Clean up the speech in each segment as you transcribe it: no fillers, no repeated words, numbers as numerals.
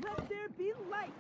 Let there be light!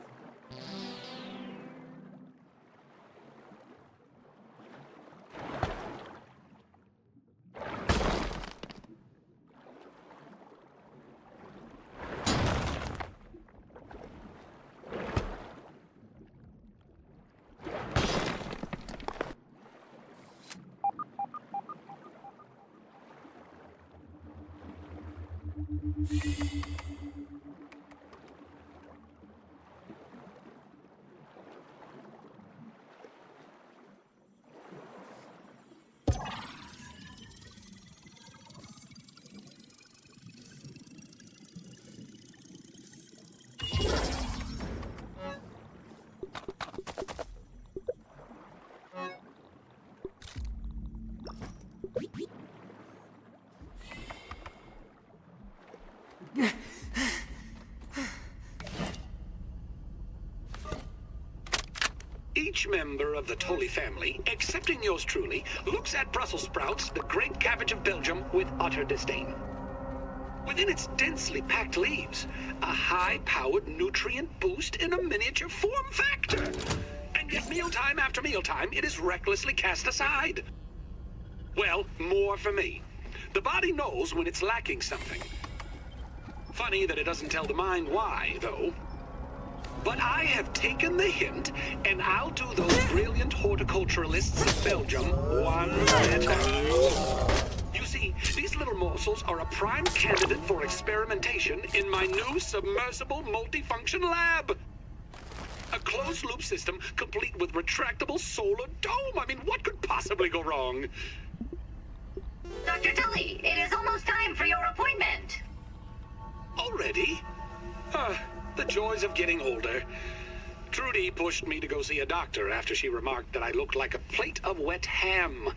Each member of the Tully family, excepting yours truly, looks at Brussels sprouts, the great cabbage of Belgium, with utter disdain. Within its densely packed leaves, a high-powered nutrient boost in a miniature form factor. And yet mealtime after mealtime, it is recklessly cast aside. Well, more for me. The body knows when it's lacking something. Funny that it doesn't tell the mind why, though. But I have taken the hint, and I'll do those brilliant horticulturalists of Belgium one better. You see, these little morsels are a prime candidate for experimentation in my new submersible multifunction lab. A closed-loop system complete with retractable solar dome. I mean, what could possibly go wrong? Dr. Tully, it is almost time for your appointment. Already? The joys of getting older. Trudy pushed me to go see a doctor after she remarked that I looked like a plate of wet ham.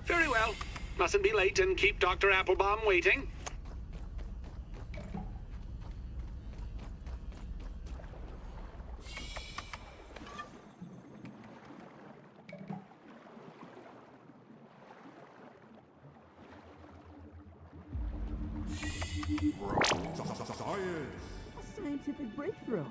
Very well. Mustn't be late and keep Dr. Applebaum waiting. A scientific breakthrough.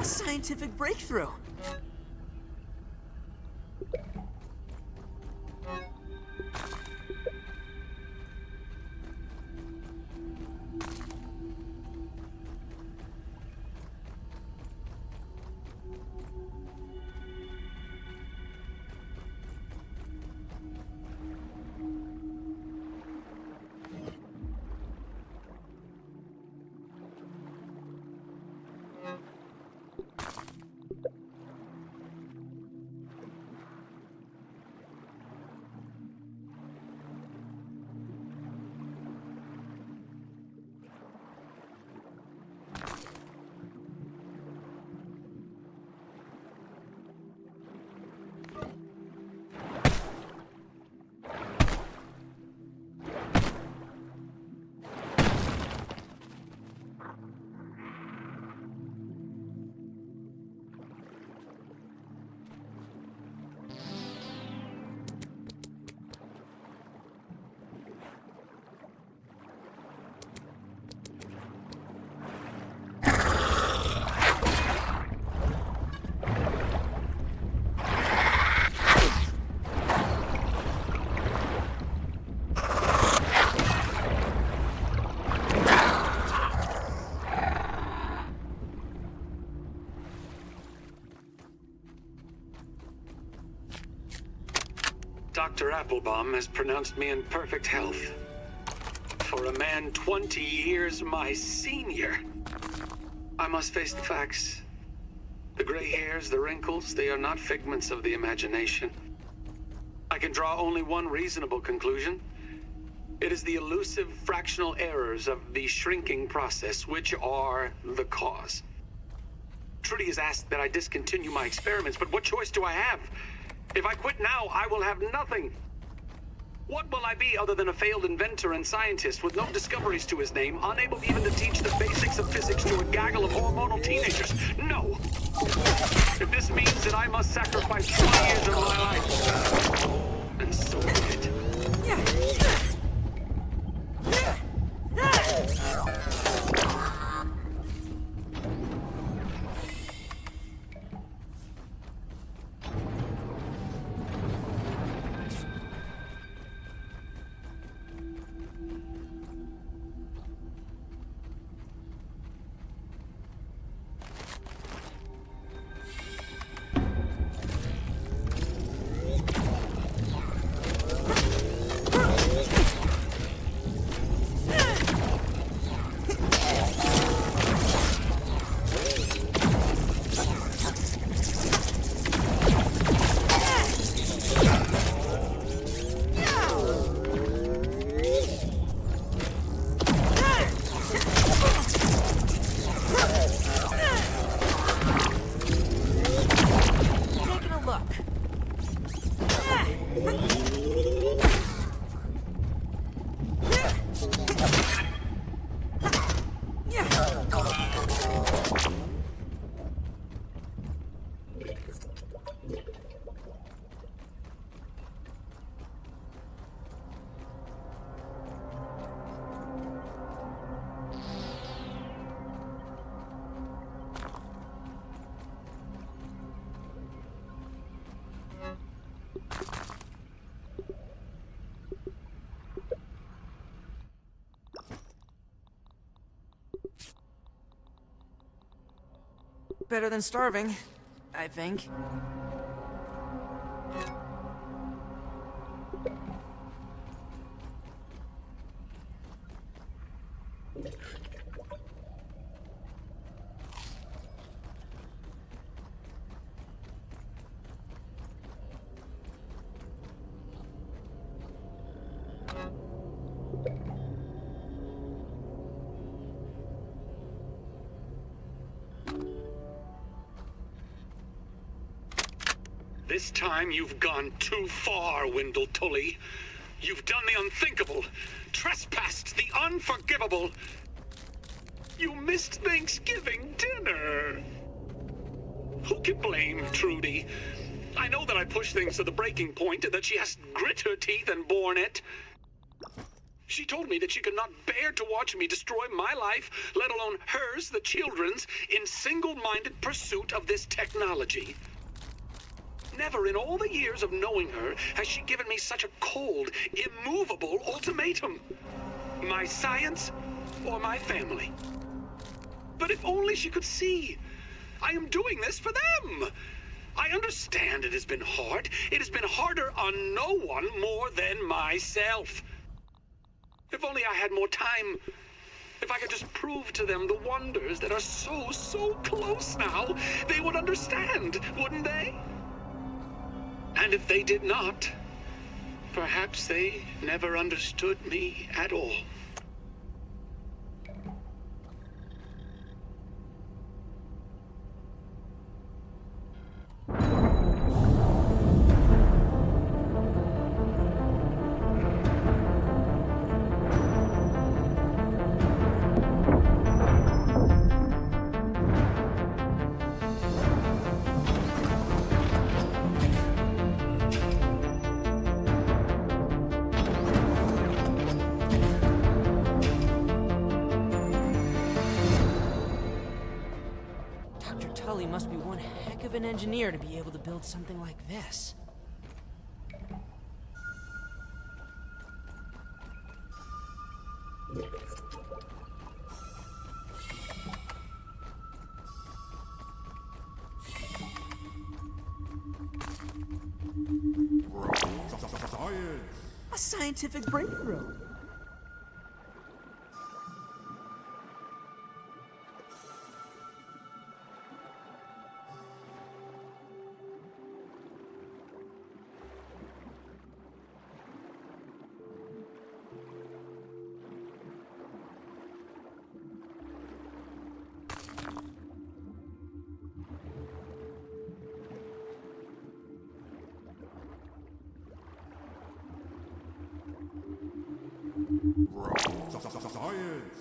A scientific breakthrough. Dr. Applebaum has pronounced me in perfect health. For a man 20 years my senior, I must face the facts. The gray hairs, the wrinkles, they are not figments of the imagination. I can draw only one reasonable conclusion. It is the elusive fractional errors of the shrinking process which are the cause. Trudy has asked that I discontinue my experiments, but what choice do I have? If I quit now, I will have nothing. What will I be other than a failed inventor and scientist with no discoveries to his name, unable even to teach the basics of physics to a gaggle of hormonal teenagers? No! If this means that I must sacrifice 20 years of my life, then so be it. Better than starving, I think. This time you've gone too far, Wendell Tully. You've done the unthinkable, trespassed the unforgivable. You missed Thanksgiving dinner. Who can blame Trudy? I know that I pushed things to the breaking point and that she has grit her teeth and borne it. She told me that she could not bear to watch me destroy my life, let alone hers, the children's, in single-minded pursuit of this technology. Never in all the years of knowing her has she given me such a cold, immovable ultimatum. My science or my family. But if only she could see. I am doing this for them. I understand it has been hard. It has been harder on no one more than myself. If only I had more time. If I could just prove to them the wonders that are so close now, they would understand, wouldn't they? And if they did not, perhaps they never understood me at all. Tully must be one heck of an engineer to be able to build something like this. A scientific breakthrough. Science!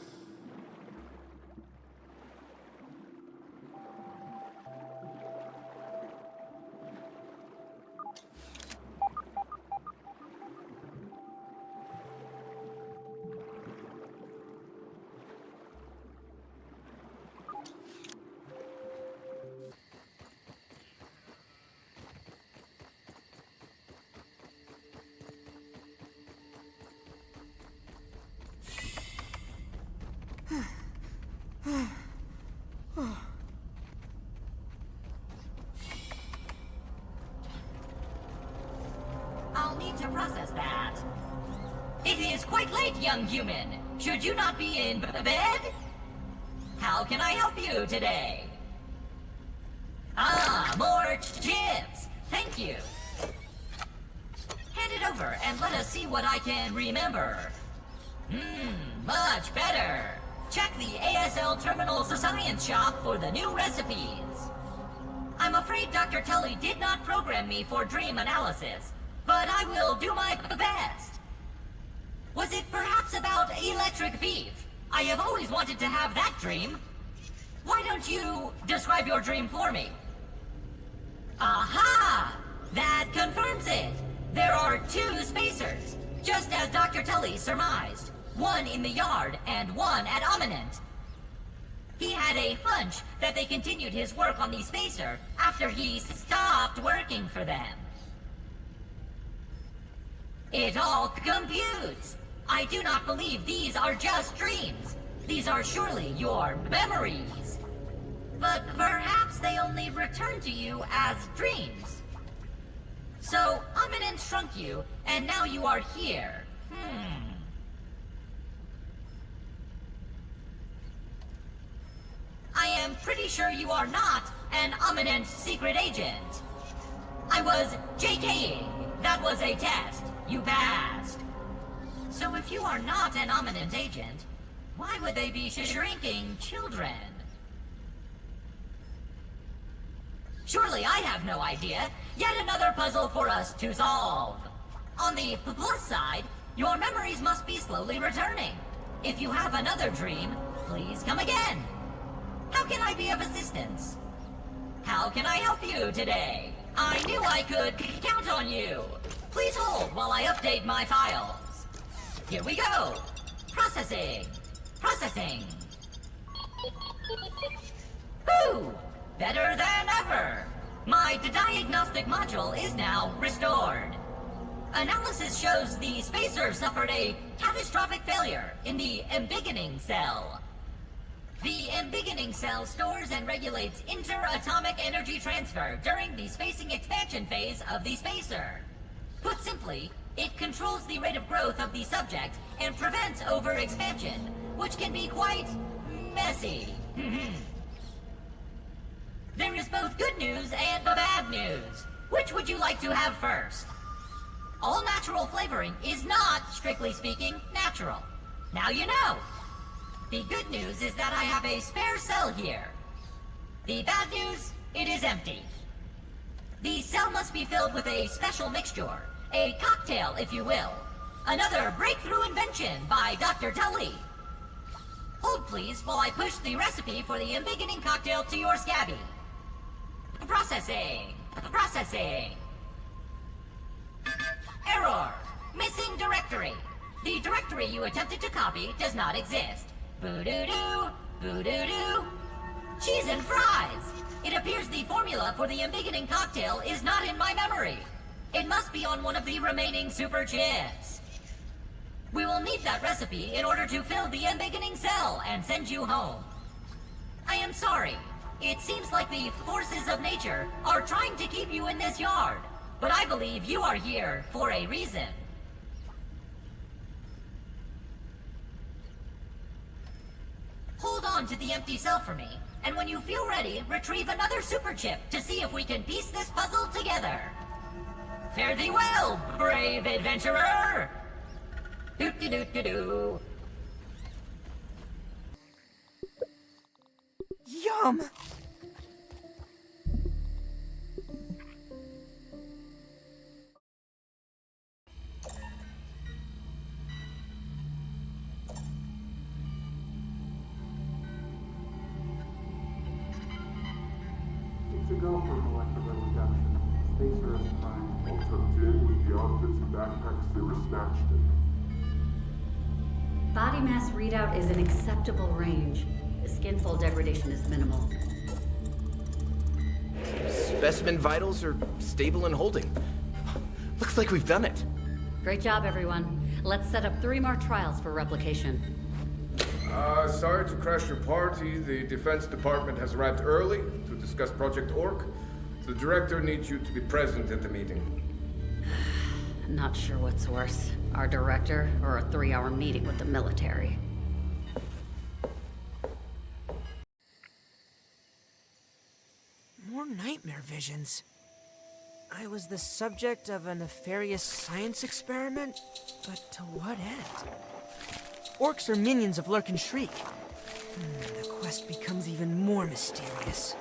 I'll need to process that. It is quite late, young human. Should you not be in bed? How can I help you today? Ah, more chips. Thank you. Hand it over and let us see what I can remember. Much better. Check the ASL Terminal Science Shop for the new recipes. I'm afraid Dr. Tully did not program me for dream analysis, but I will do my best. Was it perhaps about electric beef? I have always wanted to have that dream. Why don't you describe your dream for me? Aha! That confirms it. There are 2 spacers, just as Dr. Tully surmised. One in the yard and one at Eminent. He had a hunch that they continued his work on the spacer after he stopped working for them. It all computes. I do not believe these are just dreams. These are surely your memories. But perhaps they only return to you as dreams. So, Eminent shrunk you, and now you are here. I am pretty sure you are not an Eminent secret agent. I was JKing. That was a test. You passed. So if you are not an Eminent agent, why would they be shrinking children? Surely I have no idea. Yet another puzzle for us to solve. On the plus side, your memories must be slowly returning. If you have another dream, please come again. How can I be of assistance? How can I help you today? I knew I could count on you. Please hold while I update my files. Here we go! Processing! Processing! Whew! Better than ever! My diagnostic module is now restored. Analysis shows the spacer suffered a catastrophic failure in the embiggening cell. The embiggening cell stores and regulates interatomic energy transfer during the spacing expansion phase of the spacer. Put simply, it controls the rate of growth of the subject and prevents overexpansion, which can be quite messy. There is both good news and bad news. Which would you like to have first? All natural flavoring is not, strictly speaking, natural. Now you know. The good news is that I have a spare cell here. The bad news, it is empty. The cell must be filled with a special mixture, a cocktail, if you will. Another breakthrough invention by Dr. Tully. Hold please while I push the recipe for the embiggening cocktail to your scabby. Processing. Processing. Error. Missing directory. The directory you attempted to copy does not exist. Boo-doo-doo. Boo-doo-doo. Cheese and fries. It appears the formula for the embiggening cocktail is not in my memory. It must be on one of the remaining super chips. We will need that recipe in order to fill the embiggening cell and send you home. I am sorry. It seems like the forces of nature are trying to keep you in this yard, but I believe you are here for a reason. Hold on to the empty cell for me, and when you feel ready, retrieve another super chip to see if we can piece this puzzle together. Fare thee well, brave adventurer! Doot-de-doot-de-doo. Yum! To go for molecular reduction, spacer is prime. All tucked in with the outfits and backpacks they were snatched in. Body mass readout is an acceptable range. The skinfold degradation is minimal. Specimen vitals are stable and holding. Looks like we've done it. Great job, everyone. Let's set up 3 more trials for replication. Sorry to crash your party. The Defense Department has arrived early to discuss Project Orc. The director needs you to be present at the meeting. Not sure what's worse, our director or a 3-hour meeting with the military. More nightmare visions. I was the subject of a nefarious science experiment, but to what end? Orcs are minions of Lurk and Shriek. The quest becomes even more mysterious.